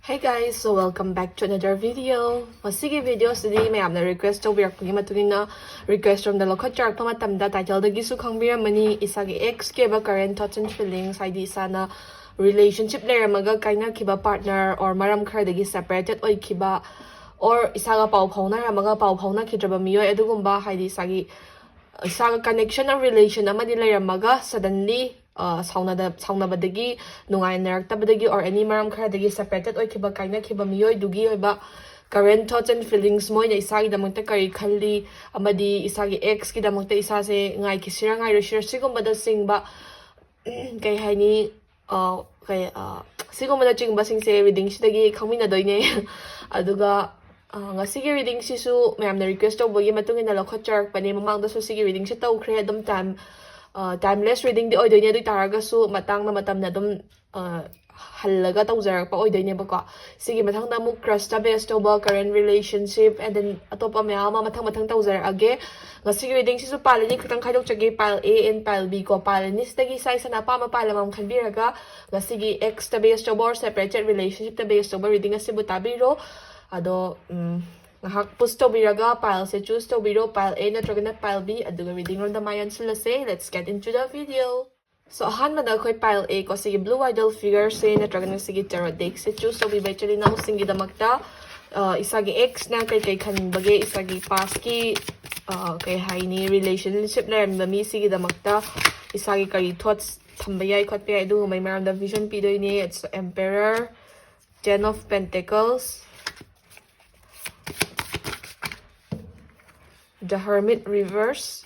Hey guys, so welcome back to another video. Masigi video sidi mayamna request tawbirakpagi matungina request from the lokot jarakpa matamda title da gisu khangbiramani isagi ex keba current thoughts and feelings haidi isana relationship leramaga kaina kiba partner or maram khardagi separated oi kiba or isaga pau phawna ramaga pau phawna khidraba miyoi adugumba haidi isagi isaga connection or relation amadi leramaga suddenly saunabadagi nungainaragtabadagi or any maram kharadagi separated oikiba kainakiba miyoi dugi oiba current thoughts and feelings moina isagi damangta kari khalli amadi isagi ex ki damangta isase ngai kisira ngai rishira sigumbada singba kai haini sigumbada chingba singse reading sidagi khangmina doine aduga ngasigi reading sisu mayamna request tawbagi matungina lokhochar pani mamangda su sigi reading si tawkhre adum timeless reading di oidoine du taragasu matangna matamna dum hallaga tawjarakpa oidoine bako sigi mathangda mu crush ta based over current relationship and then atopa mayama mathang tawjar age ngasigi reading sisu palani khutang khaidok chage pile A and pile B ko palani stagi size na pa ma pala mam khanbiraga ngasigi ex ta based over separated relationship ta based over reading asibu tabiro ado ngahak push tawbiraga pile se choose tawbiro pile A natragana pile B aduga reading ron da mayan sulase. Let's get into the video. So ahanmada khoi pile A ko sige blue idol figure se natragana sige tarot deck se choose tawbibay chali na usingi damakta isagi ex na kay khanbage isagi past ki kay haini relationship na ramdami sige damakta isagi kari thoughts thambayay khotpay adu may maram da vision pidoy ni. It's Emperor, Ten of Pentacles, the Hermit reverse,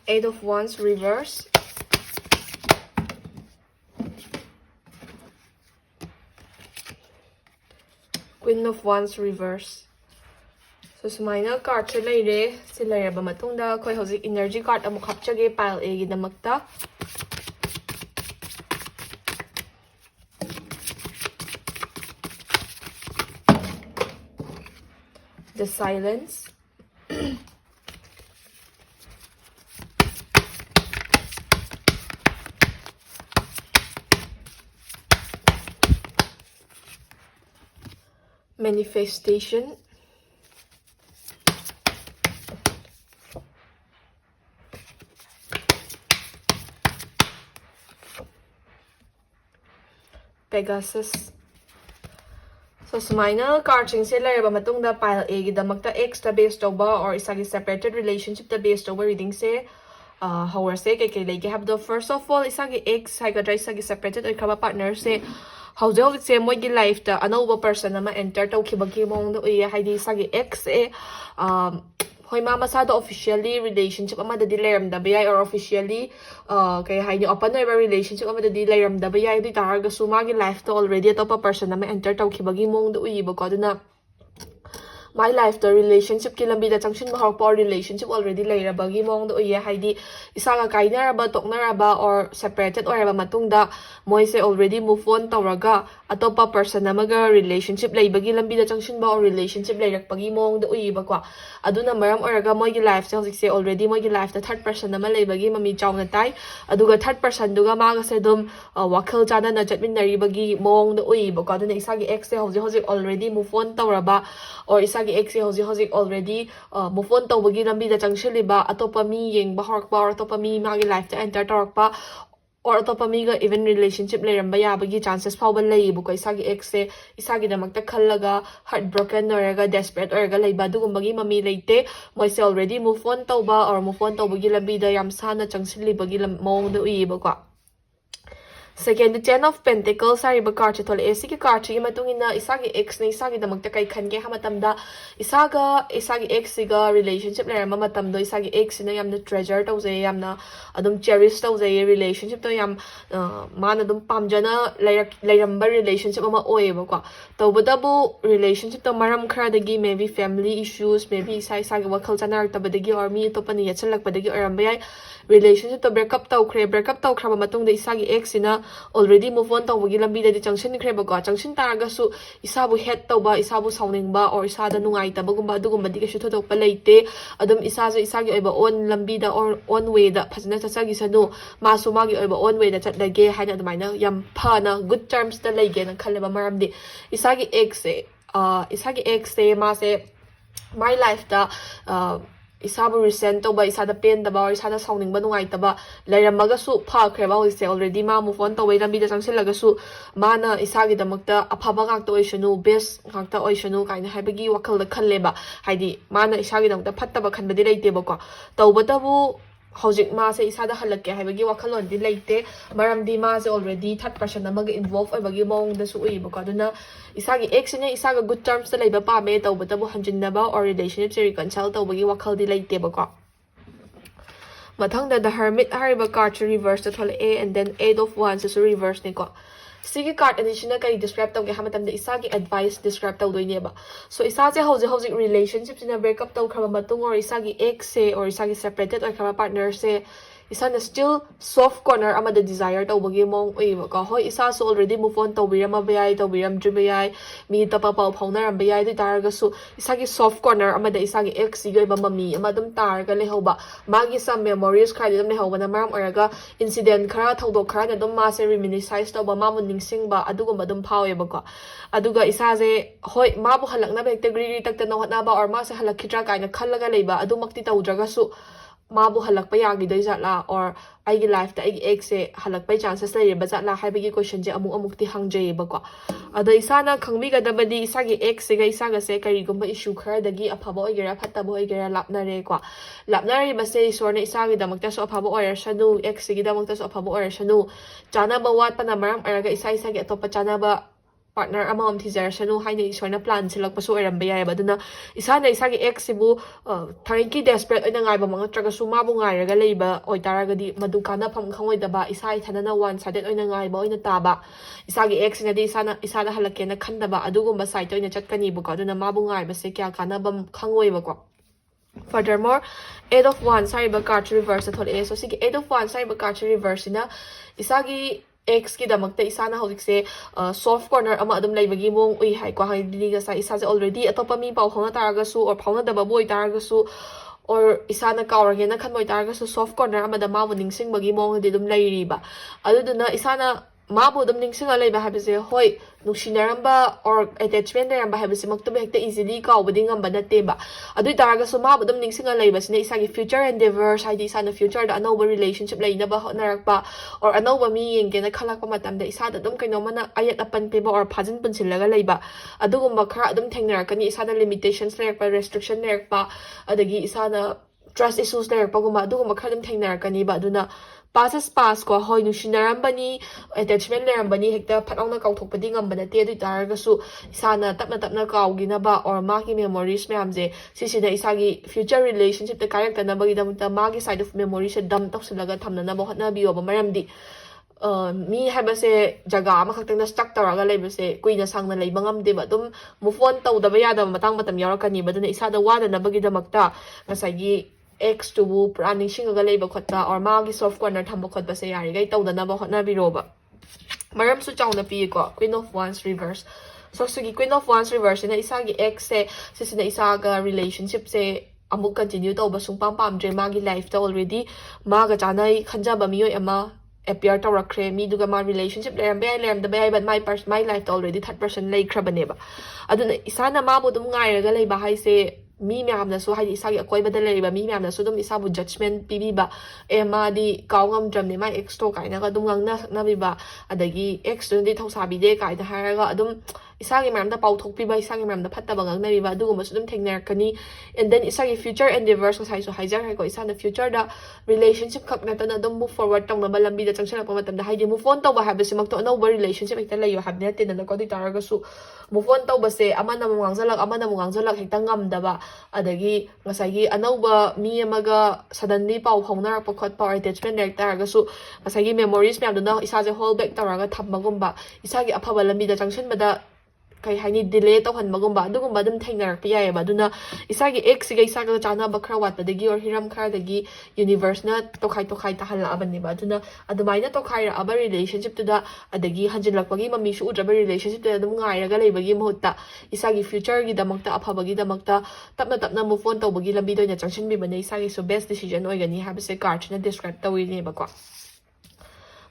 Eight of Wands reverse, Queen of Wands reverse. So sumaina card se leire se leiraba matungda khoi hozik energy card amuk hapchage pile A gi damakta. The Silence, Manifestation, Pegasus. So sumaina card sing se lairaba matungda pile A gi damakta ex ta based over or isagi separated relationship ta based over reading se hawar se kay lege have the first of all isagi ex haigadra isagi separated oy khaba partner se hawjau se moi gi life ta anova person ama enter taw khibagi mong do uya haidi isagi ex e hoi mama sa officially relationship ama da dilayram da bayay or officially kay haini open na relationship ama da dilayram da bayay di targa sumagi life to already atopa person na may enter taw khibagi mong do uyiba ko aduna my life the relationship ki lambi da changshin ma hawpa relationship already lairabagi mong do uya haidi isaga kainaraba toknaraba or separated or matungda moi se already move on tawraga atopa person namaga relationship laibagi lambi da changshin ba or relationship lairakpagi mong do uyiba ko aduna maram oraga moi gi life se hojik se already moi gi life the third person nama laibagi mami chawna tai aduga third person duga maga se dum wakhal chana na chatminari bagi mong do uyiba ko aduna isagi ex se hojik already move on tawraba or isagi ex se hojik already move on tawbagi lambi da changshiliba atopa mi yengba horakpa or atopa mi magi life ta enter tarakpa or atopa mi ga even relationship lairamba yabagi chances phawba leibu ko isagi ex se isagi damakta khallaga heartbroken oraga desperate oraga leiba dugumbagi mami leite moi se already move on tawba or move on tawbagi lambi da yam sana changshilibagi mong do uyiba ko. Second, the Ten of Pentacles sariba card chitol esigi card chi matungina isagi ex na isagi damagta kay khange hamatamda isagi ex siga relationship lerama matamdo isagi ex na yamna treasure tawjay yamna adum cherish tawjay relationship to yam mana dum pamjana lairamba relationship ama oeba ko tawbadabu relationship to maram khradagi maybe family issues maybe isagi wakhal chanartabadagi or mi topani yachalakpadagi oramba yai relationship to break up tawkhre ba matungda isagi ex ina already move on tawbagi lambida di changsin khre ba ko changsin taraga su isabu head tawba isabu sauning ba or isada nungai tabagumba dugumba di kasu thodok pa leite adum isa isagi oiba on lambida or on way da phasna chachagi sanu masu magi oiba on way da chatlage haina adumaina yam phana good terms da leige na khaleba maramdi isagi ex se ma se my life da isabu resent tawba isada pain da ba or isada sounding ba nungai taba lairamaga su phakre ba hoise already ma move on tawai lambi da changsilaga su mana isagi damakta aphaba ngak to oishanu best ngak ta oishanu kaina haibagi wakal da khalleba haidi mana isagi damakta phattaba khanbadi leite ba ko tawba tabu hojik ma se isada halakke haibagi wakhalon di leite maramdi ma se already third person amaga involve oibagi mong da su ui ba ko aduna isagi ex ne isaga good terms da leiba pa me tawba tabu hanjinnaba or relationship se reconcile tawbagi wakhal di leite ba ko mathang da the hermit hariba card reverse da thole a and then eight of wands is reverse ni ko sigi card additional kari describe tawge hamatam da isagi advice describe taw doine ba so isa se hojik relationship sina break up taw khaba matung or isagi ex se or isagi separated or khaba partner se isa na still soft corner ama the desire taw bagi mong oi ba ka hoi isa so already move on taw biram abayai taw biram dribayai mi tapa pau phaunar am bayai du targa su isagi soft corner ama da isagi ex si goi ba mami ama dum targa le hoba magi some memories khari dum le hoba na maram oraga incident khara thodok khara na dum ma se reminisce taw ba ma mun ningsing ba adugum dum phawe ba ko aduga isa je hoi ma bu halakna be gri takta no hatna ba or ma se halakhitra kaina khallaga leiba adumakti tawdraga su mabu halakpa yagi doi zatla or aigi life ta aigi ex se halakpa chances lai ba zatla haibagi question je amuk ti hangjay ba ko ada isana khangmi ga dabadi isagi ex se ga isaga se kari gumba issue khara dagi aphaba oigera phattaba oigera lapnare ko lapnare ba se sorna isagi damakta so aphaba oirar shanu ex se gi damakta so aphaba oirar shanu chana ba wat pa na maram araga isagi atopa chana ba partner amam thijar shanu haina isorna plan silak pasu oiram bayai ba duna isana isagi ex sibu tharinki desperate oina ngai ba manga traga su ma bu ngai raga leiba oitaraga di madu kana pham khangoi da ba isai thanana one sided oina ngai ba oina ta ba isagi ex na di isana halake na khanda ba adugumba site oina chatkani bu ko duna ma bu ngai ba se kya kana bam khangoi ba ko furthermore eight of wands sari ba card reverse thol e so sigi eight of wands sari ba card reverse na isagi ex ki damakta isana hojik se soft corner ama adum leibagi mong ui hai ko hai dili ga sa isa se already atopa mi pau phona taraga su or phona da boy taraga su or isana kawrage na khan boy taraga su soft corner ama da ma winning sing bagi mong de dum leiri ba aduduna isana mabu dum ningsing alai ba habise hoi nushinaramba or attachment ramba habise maktum hekta easily ka obding amba na teba adu taraga so mabu dum ningsing alai ba sine isagi future endeavors haidi isa na future da another relationship laina ba honarakpa or another mi yenge na khalak pa matam da isa da dum kaino mana ayat apan pe ba or phajin punsilaga laiba adugumba khara dum thengnarakani isa na limitations lerpa restriction lerpa adagi isa na trust issues lerpa guma adugumba khara dum thengnarakani ba aduna passes pass ko hoi nushinarambani attachment lerambani hekta phatongna kauthokpadi ngamba nate adu taraga su isana tapna kaugina ba or magi memories myamje sisina isagi future relationship ta character na bagi damta magi side of memories se dam taksulaga thamna na ba hotna biyo ba maramdi mi habase jaga ama khaktang na stuck taraga leibase kuina sangna leiba ngamde ba dum move on tawdaba yada matang matam yarakani ba duna isada wada na bagi damakta ngasagi ex to bu praning singaga leiba khotba or magi soft corner thamba khotba se yari gai tawdana ba hotna biroba maram su chawna pi ko queen of wands reverse so sugi queen of wands reverse na isagi ex se sisina isaga relationship se amuk continue tawba sungpam pamdre magi life ta already maga chanai khanjaba miyoi ama appear tawrakre mi duga ma relationship leram da bai but my life already third person lay khrabane ba aduna isana ma bu dum ngai raga lei ba hai se mi myam na so hai isagi akoi ba da lei ba mi myam na so dum isa bu judgment pibi ba ema di kawngam dram ne mai ex to kai na ga dum ngang na bi ba adagi ex to di thausa bi de kai da haraga adum isagi myam da pau thok pi ba isagi myam da phatta ba ngang na bi ba dugum su dum thengnar kani and then isagi future endeavors sai so haijar hai ko isana future da relationship khak na ta dum move forward tong na ba lambi da changsala pa matam da hai di move on to ba ha be simak to no relationship ekta layo ha ne te na ko di taraga su move on to ba se amana mo ngangjalak hekta ngam da ba adagi ngasagi anauba mi amaga suddenly pau phaunar pa khot pa attachment nek taraga su ngasagi memories myam da isa je hold back taraga thamma gumba isagi aphaba lambi da changshin ba da kay haini delay tawhanbagumba adugumba adum thengnarakpa yaiba aduna isagi x siga isaga chanaba khara watpadagi or hiram kharadagi universe na tokhai tahalla abaniba aduna adumaina tokhaira aba relationship tuda adagi hanjilakpagi mami su udraba relationship tuda adum ngairaga leibagi mahutta isagi future gi damakta aphabagi damakta tapna move on tawbagi lambi doina changshinbi bane isagi so best decision oigani habase card na describe tawini ba ko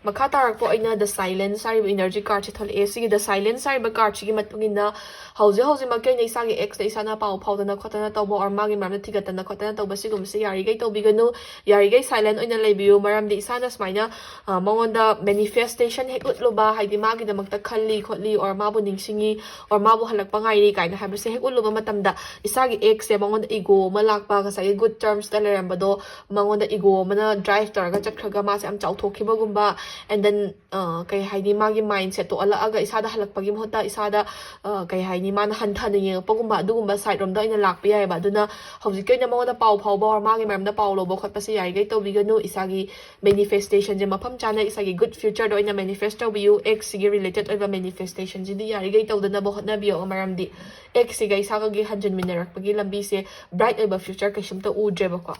makha tarakpo aina the silence sariba energy card chithol ac the silence sariba card chigi matungina hauze makai nei sagi x da isana pau phaudana khotana tawbo or magi mamna thigatana khotana tawba sigum se yari gai tawbiganu yari gai silent oina leibiu maram di isana smaina mongonda manifestation hekut loba haidi magi damakta khalli khotli or mabu ningsingi or mabu halakpa ngai ri kaina habse hekut loba matamda isagi x se mongonda ego malakpa ka sai good terms da lerambado mongonda ego mana drive taraga chakhaga ma se am chauthokhiba gumba and then kay haini magi mindset to ala aga isada halakpagi mohta isada kay haini man hanthana yengpagumba adugumba side rom da ina lakpa yai ba aduna hojikoi na mongoda pau phauba or magi maram da pau lobo khotpa se yai gai tobiganu isagi manifestation je mafam chana isagi good future do ina manifest tobiu x gi related over manifestation ji di yai gai tawdana bo hotna biyo maram di x gi isaga gi hanjin minarakpagi lambi se bright over future kashimta udreba ko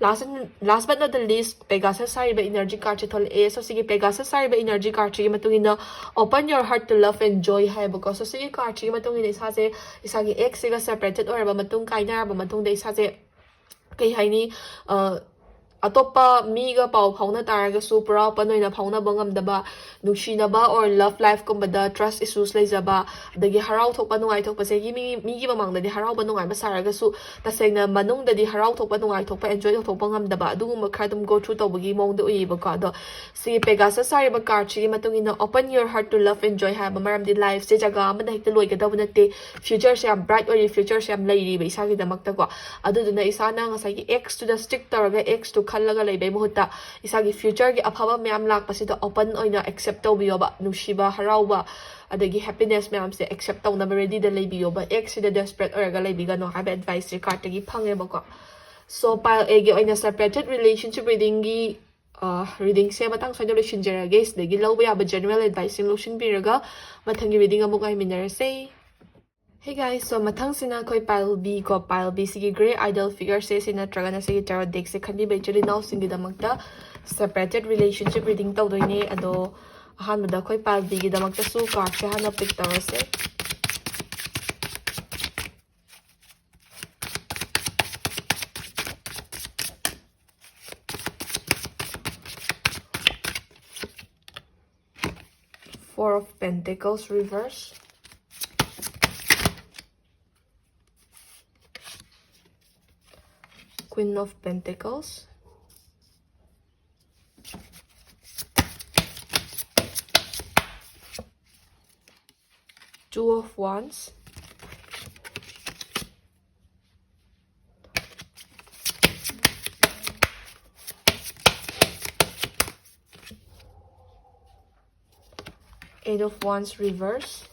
last but not the least Pegasus sariba energy card chithol a so sige Pegasus sariba energy card chi matungina open your heart to love and joy hai because so sige card chi matungina isa se isagi x siga separated or ba matung kaina ba matung de isa se kai haini atopa miga pau phauna taraga su pura panoina phauna bangam daba nushina ba or love life kumbada trust issues leizaba dagi harau thokpa nungai thokpa se gi mi gi bamang da di harau ba nungai ba saraga su tasengna manung da di harau thokpa nungai thokpa enjoy thokpa ngam daba adugum khadum go through tawbagi mong da uyi ba ka do si Pegasus sari ba card chi matungina open your heart to love and joy ha ba maram di life se jaga amada hekta loi ga daw nate future se am bright or future se am leiri ba isa gi damakta ko aduduna isa na ngasai gi x to the stick taraga x to khallaga leibai muhutta isagi future gi aphaba myam lakpasida open oina accept tawbiyoba nushiba harauba adagi happiness myam se accept tawna ready da leibiyoba x da desperate oraga leibiga no have advice card gi phange bako so pile a gi oina separated relationship reading gi reading se matang soida losinjera guys dagi lawba yaba general advice losin biraga mathangi reading amuk ai minarase. Hey guys, so mathang sina koi pile B ko pile B sigi grey idol figure se sina tragana sigi tarot deck se khandi actually now singi damakta separated relationship reading tawdoine ado ahanbada koi pile B gi damakta su card se hana pick tawase Four of Pentacles reverse, Queen of Pentacles, Two of Wands, Eight of Wands reverse,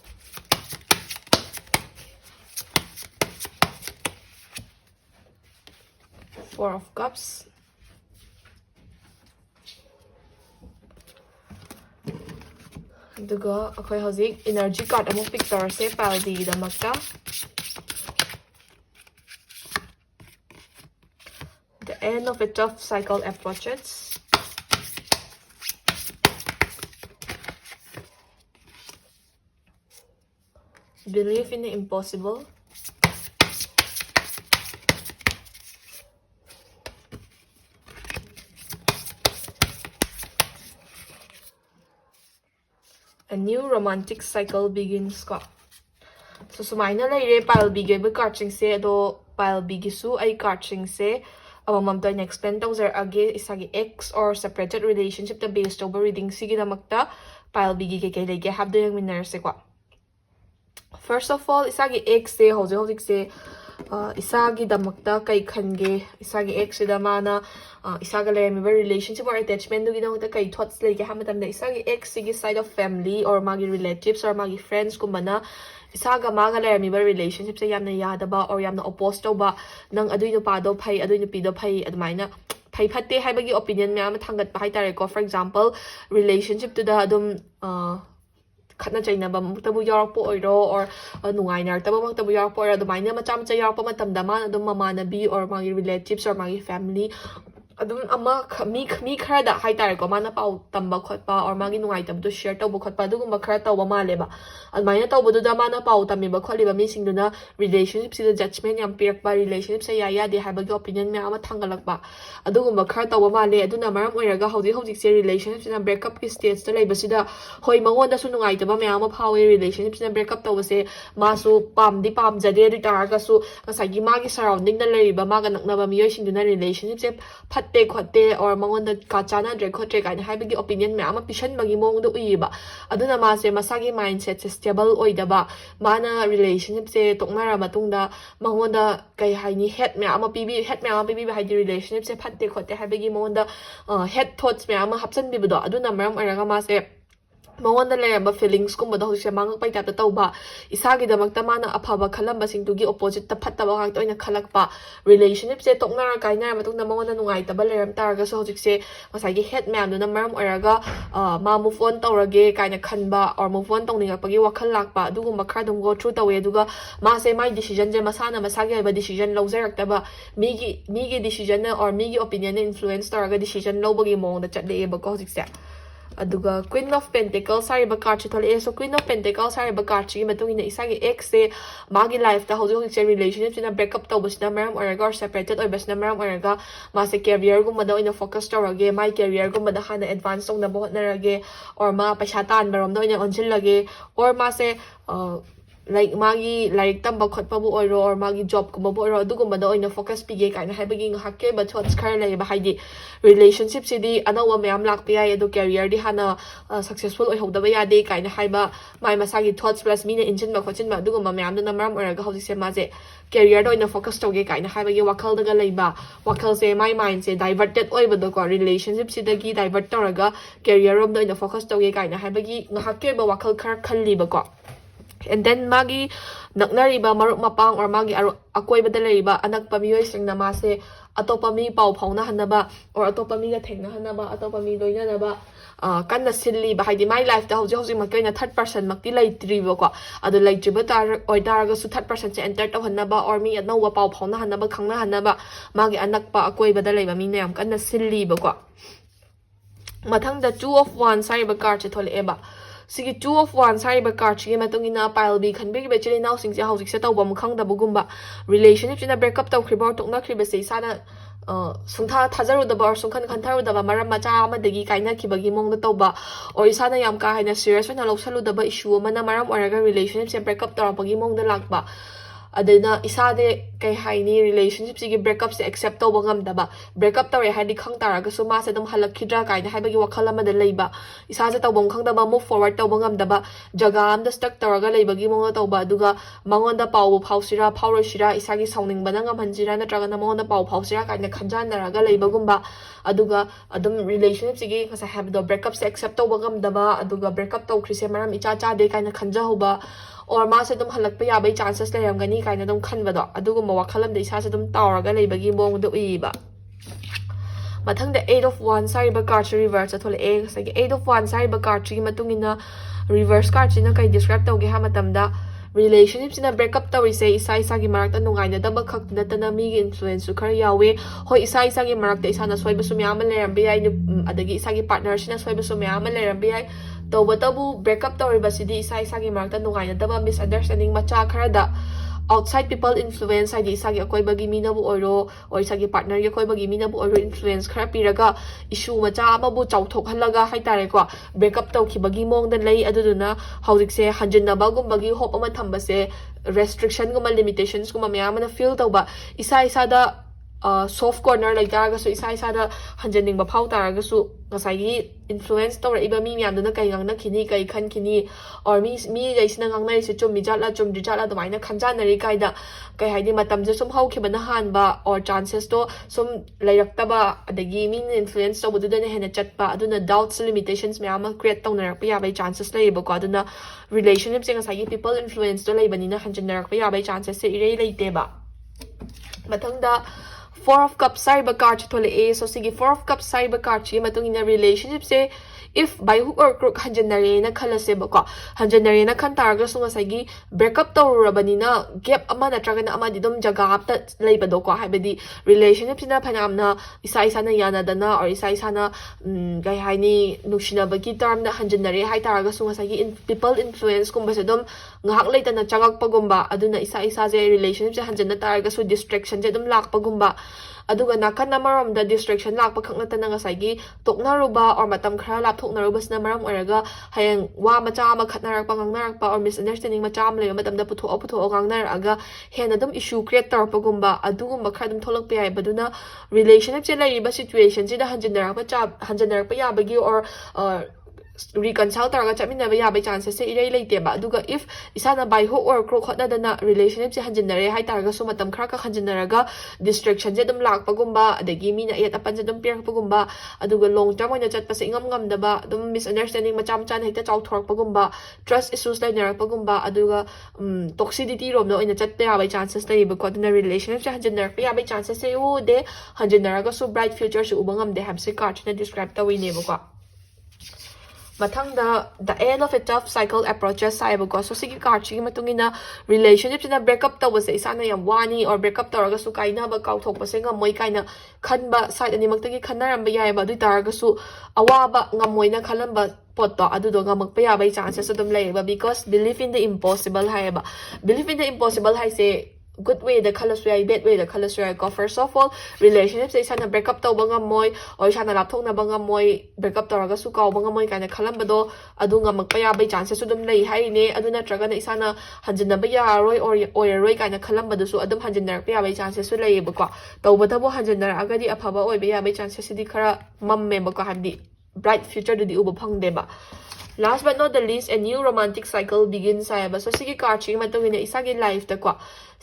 Four of Cups, aduga akhoi hozik energy card amuk pick tawase pile D gi damakta the end of a tough cycle approaches, believe in the impossible, a new romantic cycle begins ko. So sumaina leire pile B gi ba card sing se ado pile B gi su ai card sing se amam to explain tawzer age isagi x or separated relationship the based over reading sigi damakta pile B gi ke lege have the winner se ko. First of all isagi x se hozik se isagi damakta kai khange isagi x da mana isaga leramiba relationship or attachment dugi damakta kai thoughts lege hamatamda isagi x sigi side of family or magi relatives or magi friends kumana isaga maga leramiba relationship se yamna yadaba or yamna opposed toba nang adui no pa do phai adui no pi do phai admaina phai phatte haibagi opinion myam thangat pa haitare ko for example relationship to da adum ꯈꯠꯅ ꯆꯩꯅꯕꯃꯛꯇꯕꯨ ꯌꯥꯎꯔꯛꯄ ꯑꯣꯏꯔꯣ or ꯅꯨꯡꯉꯥꯏꯅꯔꯛꯇꯕꯃꯛꯇꯕꯨ ꯌꯥꯎꯔꯛꯄ ꯑꯣꯏꯔꯣ ꯑꯗꯨꯃꯥꯏꯅ ꯃꯆꯥ ꯃꯆꯥ ꯌꯥꯎꯔꯛꯄ ꯃꯇꯝꯗ ꯃꯥꯅ ꯑꯗꯨꯝ ꯃꯃꯥꯟꯅꯕꯤ or ꯃꯥꯒꯤ relatives or ꯃꯥꯒꯤ family adum ama mi khara da hai tare ko mana pau tamba khotpa or magi nungai share tawbu khotpa adugumba khara tawba maleba admaina tawbudu da mana pau tamiba kholiba mi singduna relationship si judgment yam pirakpa relationship se ya ya de habagi opinion me ama thangalakpa adugumba khara tawba male aduna maram oiraga hojik se relationship sina breakup ki stage ta leiba sida hoi mangon da su nungai taba me ama phawe relationship sina breakup tawba se masu pam jade ri taraga su ngasagi magi surrounding da leiba maga naknaba miyoi singduna relationship se fatte khotte or mangonda ka chana dre khotre kaina haibagi opinion me ama pishan bagi mongda uiba aduna ma se masagi mindset se stable oidaba mana relationship se toknara matungda mangonda kai haini head me ama pibi haidi relationship se fatte khotte haibagi mongonda head thoughts me ama hapsan bibudo aduna maram araga ma se mangonda leramba feelings kumba da hojise mangak pai ta tauba isagi damakta mana aphaba khalamba singtugi opposite ta phattaba ngak toina khalakpa relationship se toknara kaina matungda mangonda nungai taba leram taraga so hojikse masagi head ma'am duna maram oraga ma move on tawrage kaina khanba or move on tawningapagi wakhal lakpa adugumba khara dum go through tawe aduga ma se my decision je masana masagi ba decision lawjaraktaba migi decision or migi opinion influence taraga decision lawbagi mong da chatle ba ko hojikse aduga Queen of Pentacles sariba card chi thole so Queen of Pentacles sariba card chi matungina isagi ex se magi life ta hojo se relationship sina breakup tawbusna maram oraga separated oibasna maram oraga ma se career gumba da oina focus tawrage my career gumba da hana advance tawna bohotnarage or ma paisa tan barom da oina onchilage or ma se like magi like tamba khotpa bu oiro or magi job ko bu oiro adugumba da oina focus pige kaina haibagi hakke ba thoughts khar lai ba haidi relationship si di anawa mayam lakpi ai adu career di hana successful oi hodaba ya de kaina haiba mai masagi thoughts plus mina engine ba khochin ba adugumba mayam da maram oraga hauji se ma je career da oina focus tawge kaina haibagi wakal daga leiba wakal se my mind se diverted oi ba do ko relationship si dagi divert tawraga career rom da oina focus tawge kaina haibagi hakke ba wakal khar khalli ba ko and then magi naknariba maruk mapang or magi akoy badalariba anak pamiyoy sing namase atopa mi pau phauna hanaba or atopa mi ga thengna hanaba atopa mi doina naba kanna silli ba haidi my life da hoji makoina third person makti laitribo ko adu laitriba tar oidaraga su third person se enter to hanaba or mi anwa pau phauna hanaba khangna hanaba magi anak pa akoy badalaiba mi ne am kanna silli ba ko mathang da 2 of 1 sai ba card che thole eba Sigi 2 of 1 sariba card chi matungina pile b khanbigi bechili now sing se hojik se tawba mukhang da bugumba relationship china breakup taw khriba tokna khriba se sana sungtha thajaru da bar sungkhan khantharu da maram macha ama degi kaina khibagi mong da tawba or isana yam ka haina serious na lawsalu da ba issue mana maram oraga relationship se breakup tawbagi mong da lakba adena isade kai haini relationship sigi breakup se accept to bangam daba breakup tawre hadi khang taraga su ma se dum halakhidra kaina haibagi wakhala ma da leiba isa se tawbong khang daba move forward to bangam daba jaga am da stuck taraga leibagi monga tawba aduga mangonda pau phausira phaurosira isagi sauning banangam hanjira na traga na monga pau phausira kaina khanjan daraga leibagumba aduga adum relationship sigi kasa have the breakup se accept to bangam daba aduga breakup to khrise maram icha cha de kaina khanja hoba or ma se dum halak pa ya bai chances le ram gani kaina dum khan bado adugumba wakhalam de isa se dum tawraga leibagi mong do iba mathang da 8 of 1 sari ba card reverse athole a sagi 8 of 1 sari ba card chi matungina reverse card chi na kai describe tawge ha matamda relationship sina breakup tawi se isa gi marak ta nungai na daba khak na tana mi gi influence khar yawe hoi isa gi marak ta isa na soiba su myam le ram bi ai adagi isa gi partner sina soiba su myam le ram bi ai tawba tabu breakup tawi ba sidi isa gi marak ta nungai na daba misunderstanding macha khara da outside people influence haidi isagi akoi bagi mina bu oiro or isagi partner ge koi bagi mina bu oiro influence khara piraga issue macha ama bu chauthok halaga haitare ko breakup taw ki bagi mong dan lei aduduna hauzik se hanjinna bagum bagi hope ama thamba se restriction guma limitations guma myam na feel tawba isa da soft corner like taraga su isa da hanjaning ba phau taraga su ngasai influence tawra iba mi myam duna kai ngangna khini kai khan khini or mi gaisina ngangnai se chum mijala chum dijala dumaina khanjanari kaida kai haidi matam je sum hau khibana hanba or chances to sum lairaktaba adagi min influence to budu dana hena chatpa aduna doubts limitations myam create tawnarak pa ya bai chances leiba ko aduna relationship se ngasai people influence to leibani na hanjanarak pa ya bai chances se irei leite ba mathangda 4 of cups sariba card thole a so sigi 4 of cups sariba card chi matungina relationship se if by hook or crook hanjanare na khalasebako hanjanare na khan targa su ngasagi breakup tawrabanina gap ama natraga na ama didum jaga apta leibado ko haibadi relationship sina phanamna isa isa na yana dana or isa isa na gai haini nushina bagi term na hanjanare hai targa su ngasagi people influence kumba se dum ngahak leita na chagak pagumba aduna isa isa je relationship je hanjana targa su distraction je dum lak pagumba aduga nakan na maram da distraction lak pa khakna ta na ngasagi tokna ruba or matam khara lap thokna ruba sna maram oraga hayang wa macha ma khatnarak pa ngangnarak pa or misunderstanding macha am le matam da putho gangnar aga hena dum issue create tar pa gumba adugumba khra dum tholak pai baduna relationship je lai ba situation je da hanjanarak pa ya bagi or reconcile taraga chamin na ya bai chances se irei leite ba aduga if isana by hook or crook hotna dana relationship se hanjinare hai taraga so matam khara ka hanjinaraga distraction je dum lak pagumba adagi mi na yet apan je dum pier pagumba aduga long term oina chat pa se ngam da ba dum misunderstanding macham chan hekta chaw thork pagumba trust issues lai nar pagumba aduga toxicity rom no oina chat pa bai chances lai ba ko dana relationship se hanjinar pa bai chances se u de hanjinaraga so bright future se ubangam de ham se card na describe ta wi ne ba ko mathangda the end of a tough cycle approaches saibago so sigi card chi matungina relationship na breakup ta was isana yam wani or breakup taraga su kaina ba kaw thok pasenga moi kaina khanba side ani maktagi khannaram ba yai ba du taraga su awaba ngamoina khalamba pot to adu do ngamak pa ya bai chances adum lei ba because believe in the impossible hai ba believe in the impossible hai se good way the colors way bad way the colors way go first of all relationship say sana breakup to banga moy or sana lapthok na banga moy breakup to raga su kaw banga moy kana khalambado adu nga makpa bai chances sudum lei hai ne adu na traga na isana hanjina ba ya roi or roi kana khalambado su adum hanjina pa bai chances su lei ba ko tawbata bo hanjina agadi aphaba oi ba ya bai chances di khara mamme ba ko handi bright future di uba phangde ba last but not the least a new romantic cycle begins saiba so sigi card chi matungina isagi life ta ko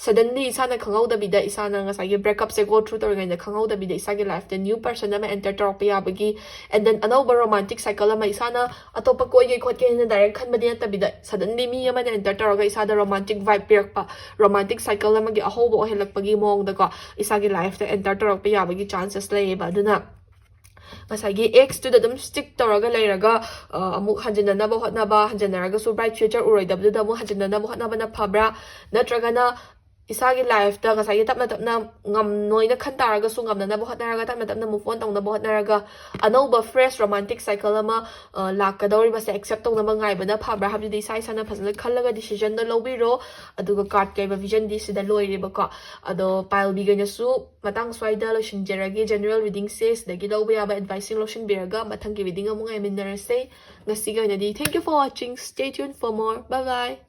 suddenly isana khangau da bida isana ngasagi breakup se go through tor gaina khangau da bida isagi life the new person na enter tor pa bagi and then another romantic cycle ma isana atopa koi ge khot ke na direct khan badi ta bida suddenly mi ama enter tor ga isada romantic vibe per pa romantic cycle ma gi ahobo helak pagi mong da ko isagi life ta enter tor pa bagi chances lay ba duna masagi x to the dum stick toraga lairaga amuk hanjana na ba hotna ba hanjana raga so bright future uroi da da mu hanjana na ba hotna ba na phabra natraga na isagi life ta ngasagi tapna ngam noina khantaraga su ngamna na ba hotnaraga tapna move on tong na ba hotnaraga anauba fresh romantic cycle ama lakadori ba se accept tong na ba ngai ba na phabra habdi dei sai sana phasna khallaga decision da lobiro aduga card kai ba vision di sida loire ba ko ado pile biganya su matang swaida lotion jeragi general reading says dagi lobe ya ba advising lotion biraga matang ki reading amu ngai minner say ngasi ga na di thank you for watching stay tuned for more bye bye